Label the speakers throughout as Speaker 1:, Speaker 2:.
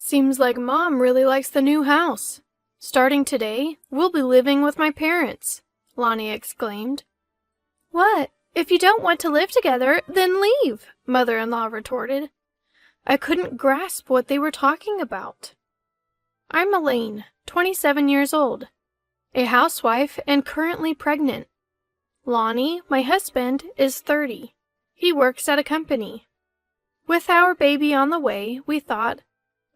Speaker 1: Seems like Mom really likes the new house. Starting today, we'll be living with my parents, Lonnie exclaimed. What? If you don't want to live together, then leave, Mother-in-law retorted. I couldn't grasp what they were talking about. I'm Elaine, 27 years old, a housewife and currently pregnant. Lonnie, my husband, is 30. He works at a company. With our baby on the way, we thought,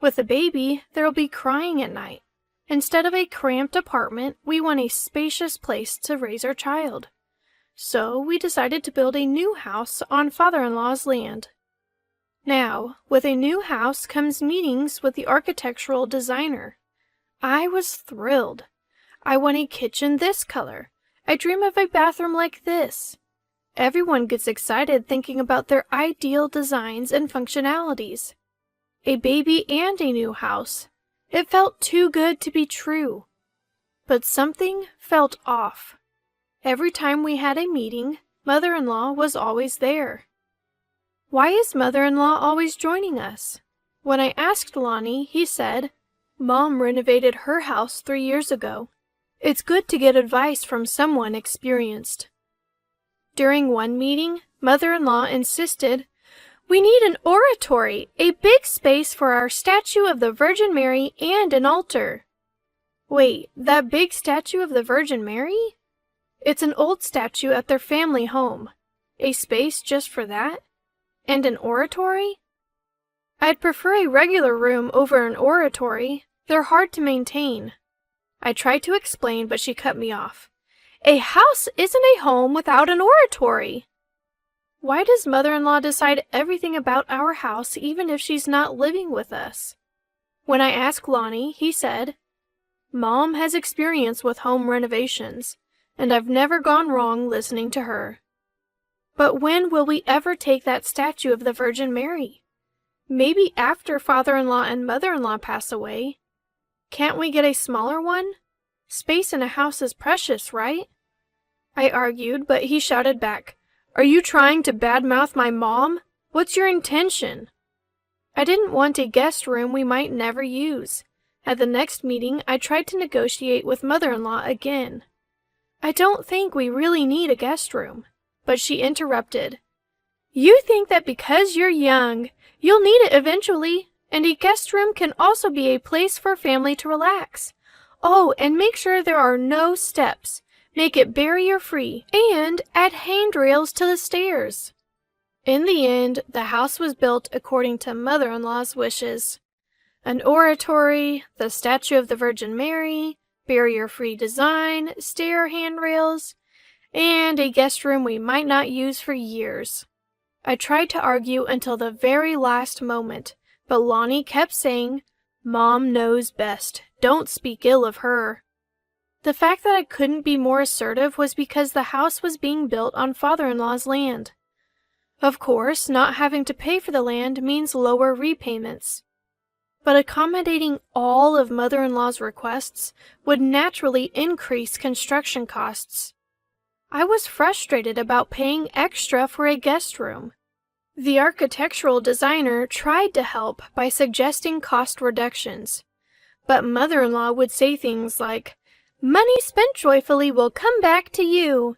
Speaker 1: with a baby, there'll be crying at night. Instead of a cramped apartment, we want a spacious place to raise our child. So we decided to build a new house on father-in-law's land. Now, with a new house comes meetings with the architectural designer. I was thrilled. I want a kitchen this color. I dream of a bathroom like this. Everyone gets excited thinking about their ideal designs and functionalities. A baby and a new house. It felt too good to be true. But something felt off. Every time we had a meeting, Mother-in-law was always there. Why is Mother-in-law always joining us? When I asked Lonnie, he said, Mom renovated her house 3 years ago. It's good to get advice from someone experienced. During one meeting, Mother-in-law insisted, we need an oratory, a big space for our statue of the Virgin Mary and an altar. Wait, that big statue of the Virgin Mary? It's an old statue at their family home. A space just for that? And an oratory? I'd prefer a regular room over an oratory. They're hard to maintain. I tried to explain, but she cut me off. A house isn't a home without an oratory. Why does Mother-in-law decide everything about our house even if she's not living with us? When I asked Lonnie, he said, Mom has experience with home renovations, and I've never gone wrong listening to her. But when will we ever take that statue of the Virgin Mary? Maybe after father-in-law and mother-in-law pass away. Can't we get a smaller one? Space in a house is precious, right? I argued, but he shouted back, Are you trying to badmouth my mom? What's your intention? I didn't want a guest room we might never use. At the next meeting, I tried to negotiate with mother-in-law again. I don't think we really need a guest room. But she interrupted. You think that because you're young, you'll need it eventually, and a guest room can also be a place for family to relax. Oh, and make sure there are no steps. Make it barrier-free, and add handrails to the stairs. In the end, the house was built according to mother-in-law's wishes. An oratory, the statue of the Virgin Mary, barrier-free design, stair handrails, and a guest room we might not use for years. I tried to argue until the very last moment, but Lonnie kept saying, Mom knows best. Don't speak ill of her. The fact that I couldn't be more assertive was because the house was being built on father-in-law's land. Of course, not having to pay for the land means lower repayments. But accommodating all of mother-in-law's requests would naturally increase construction costs. I was frustrated about paying extra for a guest room. The architectural designer tried to help by suggesting cost reductions, but mother-in-law would say things like, Money spent joyfully will come back to you.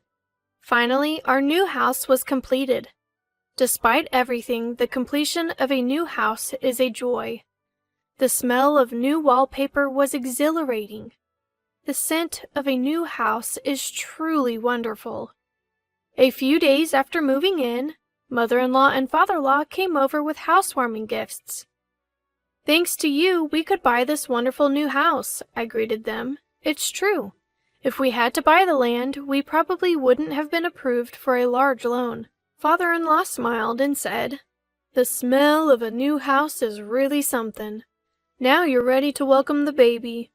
Speaker 1: Finally, our new house was completed. Despite everything, the completion of a new house is a joy. The smell of new wallpaper was exhilarating. The scent of a new house is truly wonderful. A few days after moving in, mother-in-law and father-in-law came over with housewarming gifts. Thanks to you, we could buy this wonderful new house, I greeted them. It's true. If we had to buy the land, we probably wouldn't have been approved for a large loan. Father-in-law smiled and said, The smell of a new house is really something. Now you're ready to welcome the baby.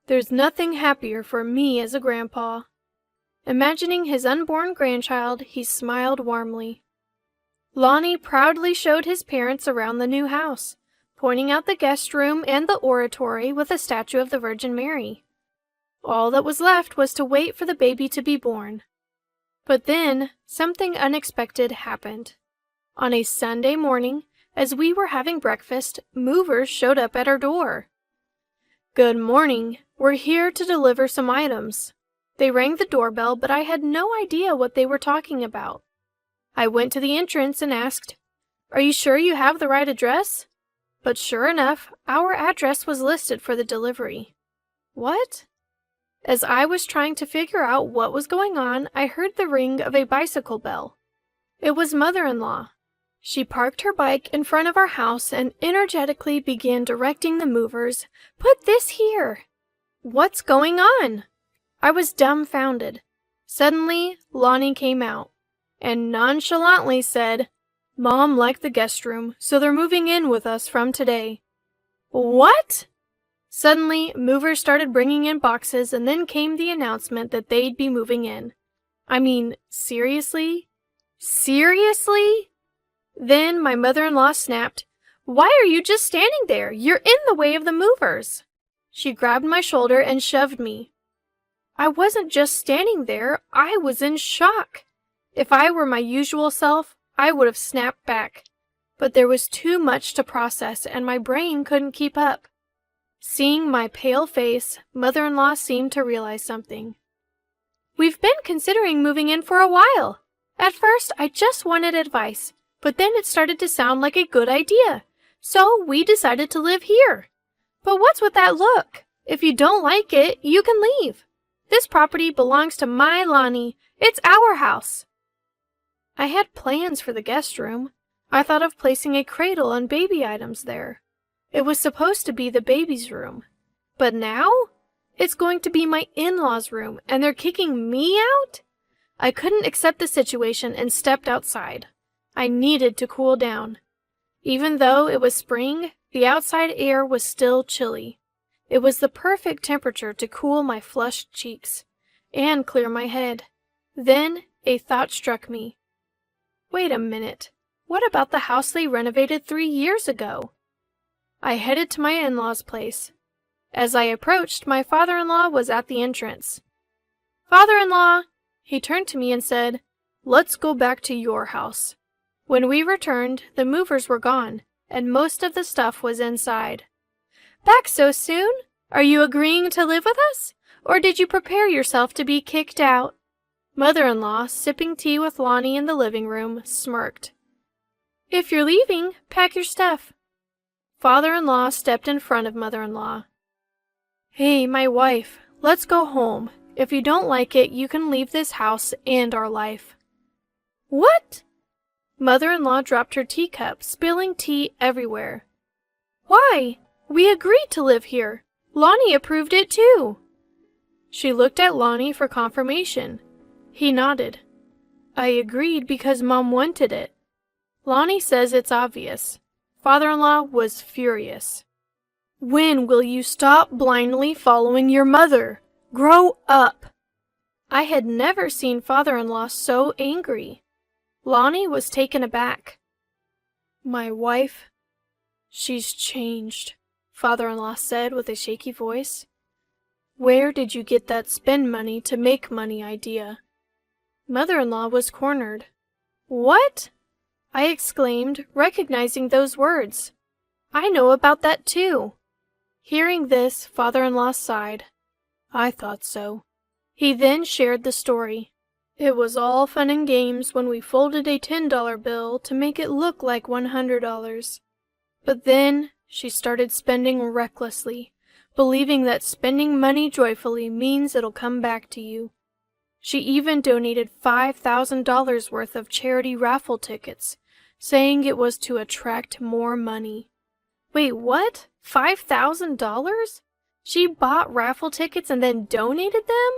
Speaker 1: There's nothing happier for me as a grandpa. Imagining his unborn grandchild, he smiled warmly. Lonnie proudly showed his parents around the new house, pointing out the guest room and the oratory with a statue of the Virgin Mary. All that was left was to wait for the baby to be born. But then, something unexpected happened. On a Sunday morning, As we were having breakfast, movers showed up at our door. "Good morning. We're here to deliver some items." They rang the doorbell, but I had no idea what they were talking about. I went to the entrance and asked, "Are you sure you have the right address?" But sure enough, our address was listed for the delivery. What? As I was trying to figure out what was going on, I heard the ring of a bicycle bell. It was Mother-in-law. She parked her bike in front of our house and energetically began directing the movers, "Put this here." What's going on? I was dumbfounded. Suddenly, Lonnie came out and nonchalantly said, "Mom liked the guest room, so they're moving in with us from today." What? Suddenly, movers started bringing in boxes, and then came the announcement that they'd be moving in. I mean, seriously? Seriously? Then my mother-in-law snapped, "Why are you just standing there? You're in the way of the movers." She grabbed my shoulder and shoved me. I wasn't just standing there, I was in shock. If I were my usual self, I would have snapped back. But there was too much to process, and my brain couldn't keep up. Seeing my pale face, Mother-in-law seemed to realize something. "We've been considering moving in for a while. At first, I just wanted advice, but then it started to sound like a good idea. So we decided to live here. But what's with that look? If you don't like it, you can leave. This property belongs to my Lonnie. It's our house." I had plans for the guest room. I thought of placing a cradle and baby items there. It was supposed to be the baby's room. But now? It's going to be my in-laws' room, and they're kicking me out? I couldn't accept the situation and stepped outside. I needed to cool down. Even though it was spring, the outside air was still chilly. It was the perfect temperature to cool my flushed cheeks and clear my head. Then a thought struck me. Wait a minute. What about the house they renovated 3 years ago? I headed to my in-laws' place. As I approached, my father-in-law was at the entrance. "Father-in-law," he turned to me and said, "Let's go back to your house." When we returned, the movers were gone, and most of the stuff was inside. "Back so soon? Are you agreeing to live with us? Or did you prepare yourself to be kicked out?" Mother-in-law, sipping tea with Lonnie in the living room, smirked. "If you're leaving, pack your stuff." Father-in-law stepped in front of mother-in-law. "Hey, my wife, let's go home. If you don't like it, you can leave this house and our life." "What?" Mother-in-law dropped her teacup, spilling tea everywhere. "Why? We agreed to live here. Lonnie approved it too." She looked at Lonnie for confirmation. He nodded. "I agreed because Mom wanted it." Lonnie says it's obvious. Father-in-law was furious. "When will you stop blindly following your mother? Grow up!" I had never seen father-in-law so angry. Lonnie was taken aback. "My wife, she's changed," father-in-law said with a shaky voice. "Where did you get that spend money to make money idea?" Mother-in-law was cornered. "What?" I exclaimed, recognizing those words. "I know about that too." Hearing this, father-in-law sighed. "I thought so." He then shared the story. "It was all fun and games when we folded a $10 bill to make it look like $100. But then she started spending recklessly, believing that spending money joyfully means it'll come back to you. She even donated $5,000 worth of charity raffle tickets, saying it was to attract more money. Wait, what? $5,000? She bought raffle tickets and then donated them?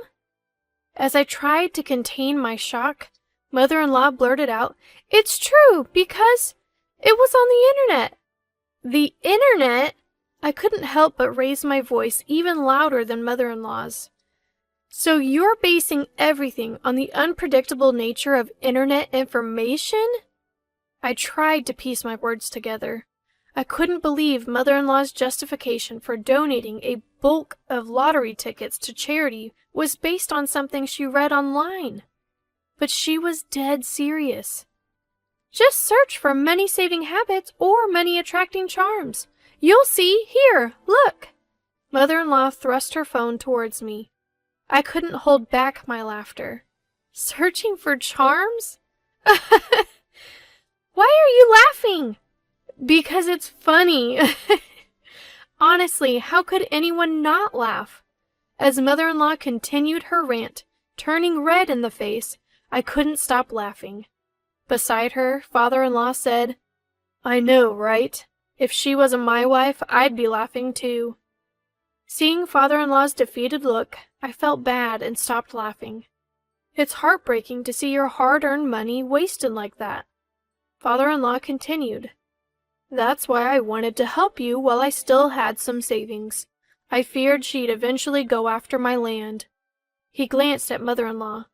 Speaker 1: As I tried to contain my shock, mother-in-law blurted out, "It's true, because it was on the internet." The internet? I couldn't help but raise my voice even louder than mother-in-law's. "So you're basing everything on the unpredictable nature of internet information?" I tried to piece my words together. I couldn't believe mother-in-law's justification for donating a bulk of lottery tickets to charity was based on something she read online. But she was dead serious. Just search for money-saving habits or money-attracting charms. You'll see. Here, look. Mother-in-law thrust her phone towards me. I couldn't hold back my laughter. Searching for charms? Why are you laughing? Because it's funny. Honestly, how could anyone not laugh? As mother-in-law continued her rant, turning red in the face, I couldn't stop laughing. Beside her, father-in-law said, I know, right? If she wasn't my wife, I'd be laughing too. Seeing father-in-law's defeated look, I felt bad and stopped laughing. It's heartbreaking to see your hard-earned money wasted like that. Father-in-law continued, That's why I wanted to help you while I still had some savings. I feared she'd eventually go after my land. He glanced at mother-in-law.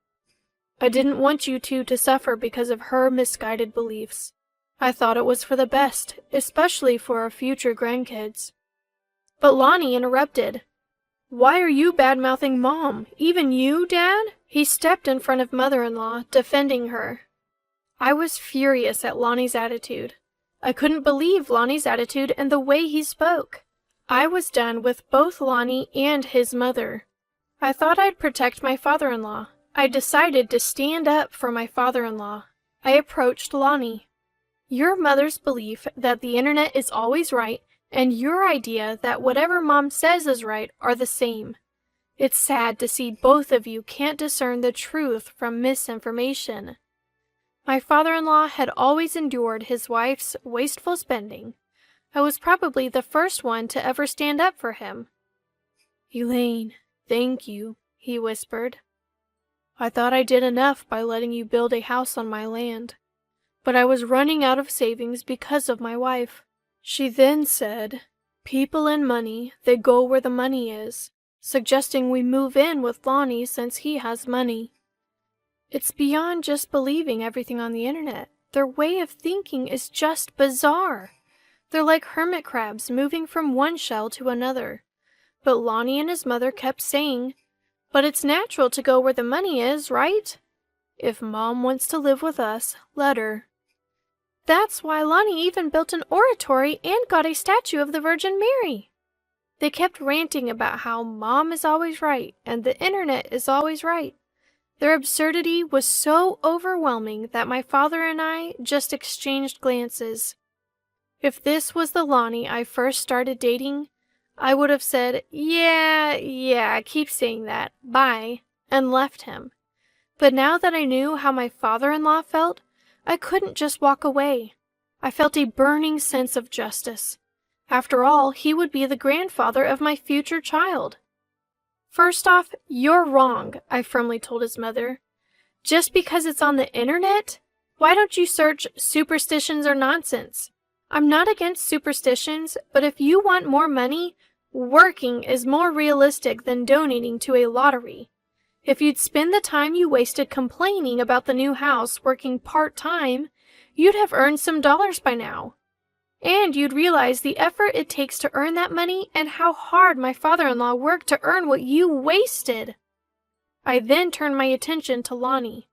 Speaker 1: I didn't want you two to suffer because of her misguided beliefs. I thought it was for the best, especially for our future grandkids. But Lonnie interrupted. Why are you bad-mouthing Mom? Even you, Dad? He stepped in front of mother-in-law, defending her. I was furious at Lonnie's attitude. I couldn't believe Lonnie's attitude and the way he spoke. I was done with both Lonnie and his mother. I thought I'd protect my father-in-law. I decided to stand up for my father-in-law. I approached Lonnie. Your mother's belief that the internet is always right and your idea that whatever Mom says is right are the same. It's sad to see both of you can't discern the truth from misinformation. My father-in-law had always endured his wife's wasteful spending. I was probably the first one to ever stand up for him. Elaine, thank you, he whispered. I thought I did enough by letting you build a house on my land, but I was running out of savings because of my wife. She then said, people and money, they go where the money is, suggesting we move in with Lonnie since he has money. It's beyond just believing everything on the internet. Their way of thinking is just bizarre. They're like hermit crabs moving from one shell to another. But Lonnie and his mother kept saying, but it's natural to go where the money is, right? If Mom wants to live with us, let her. That's why Lonnie even built an oratory and got a statue of the Virgin Mary. They kept ranting about how Mom is always right and the internet is always right. Their absurdity was so overwhelming that my father and I just exchanged glances. If this was the Lonnie I first started dating, I would have said, yeah, keep saying that, bye, and left him. But now that I knew how my father-in-law felt, I couldn't just walk away. I felt a burning sense of justice. After all, he would be the grandfather of my future child. First off, you're wrong, I firmly told his mother. Just because it's on the internet? Why don't you search superstitions or nonsense? I'm not against superstitions, but if you want more money, working is more realistic than donating to a lottery. If you'd spend the time you wasted complaining about the new house working part-time, you'd have earned some dollars by now. And you'd realize the effort it takes to earn that money and how hard my father-in-law worked to earn what you wasted. I then turned my attention to Lonnie.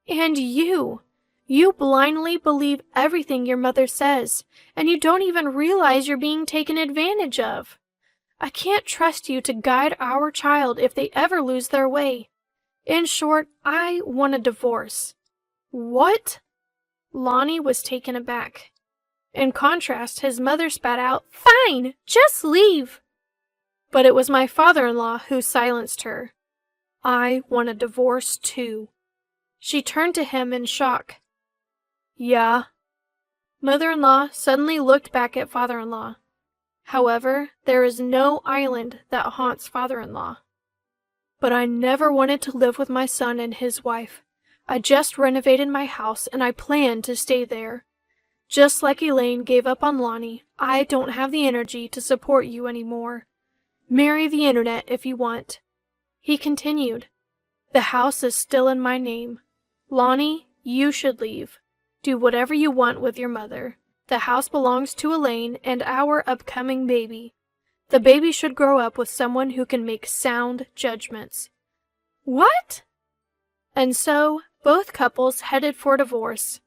Speaker 1: And you! You blindly believe everything your mother says, and you don't even realize you're being taken advantage of. I can't trust you to guide our child if they ever lose their way. In short, I want a divorce. What? Lonnie was taken aback. In contrast, his mother spat out, Fine, just leave. But it was my father-in-law who silenced her. I want a divorce too. She turned to him in shock. Yeah. Mother-in-law suddenly looked back at father-in-law. However, there is no island that haunts father-in-law. But I never wanted to live with my son and his wife. I just renovated my house and I plan to stay there. Just like Elaine gave up on Lonnie, I don't have the energy to support you anymore. Marry the internet if you want. He continued, The house is still in my name. Lonnie, you should leave. Do whatever you want with your mother. The house belongs to Elaine and our upcoming baby. The baby should grow up with someone who can make sound judgments. What? And so, both couples headed for divorce.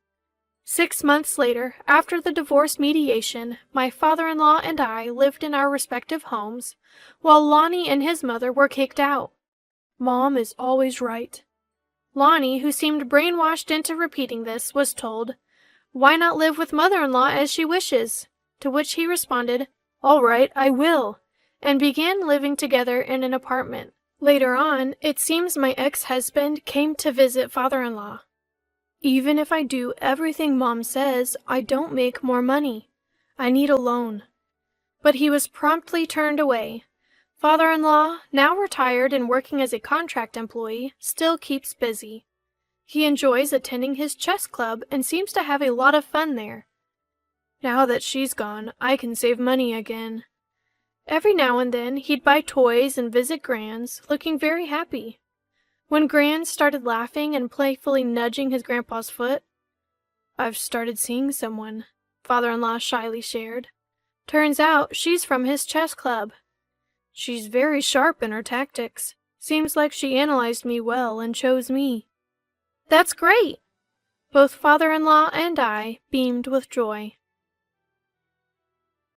Speaker 1: 6 months later, after the divorce mediation, my father-in-law and I lived in our respective homes, while Lonnie and his mother were kicked out. Mom is always right. Lonnie, who seemed brainwashed into repeating this, was told, "Why not live with mother-in-law as she wishes?" To which he responded, "All right, I will," and began living together in an apartment. Later on, it seems my ex-husband came to visit father-in-law. "Even if I do everything Mom says, I don't make more money. I need a loan." But he was promptly turned away. Father-in-law, now retired and working as a contract employee, still keeps busy. He enjoys attending his chess club and seems to have a lot of fun there. Now that she's gone, I can save money again. Every now and then, he'd buy toys and visit Gran's, looking very happy. When Gran started laughing and playfully nudging his grandpa's foot, "I've started seeing someone," father-in-law shyly shared. "Turns out she's from his chess club. She's very sharp in her tactics. Seems like she analyzed me well and chose me." "That's great!" Both father-in-law and I beamed with joy.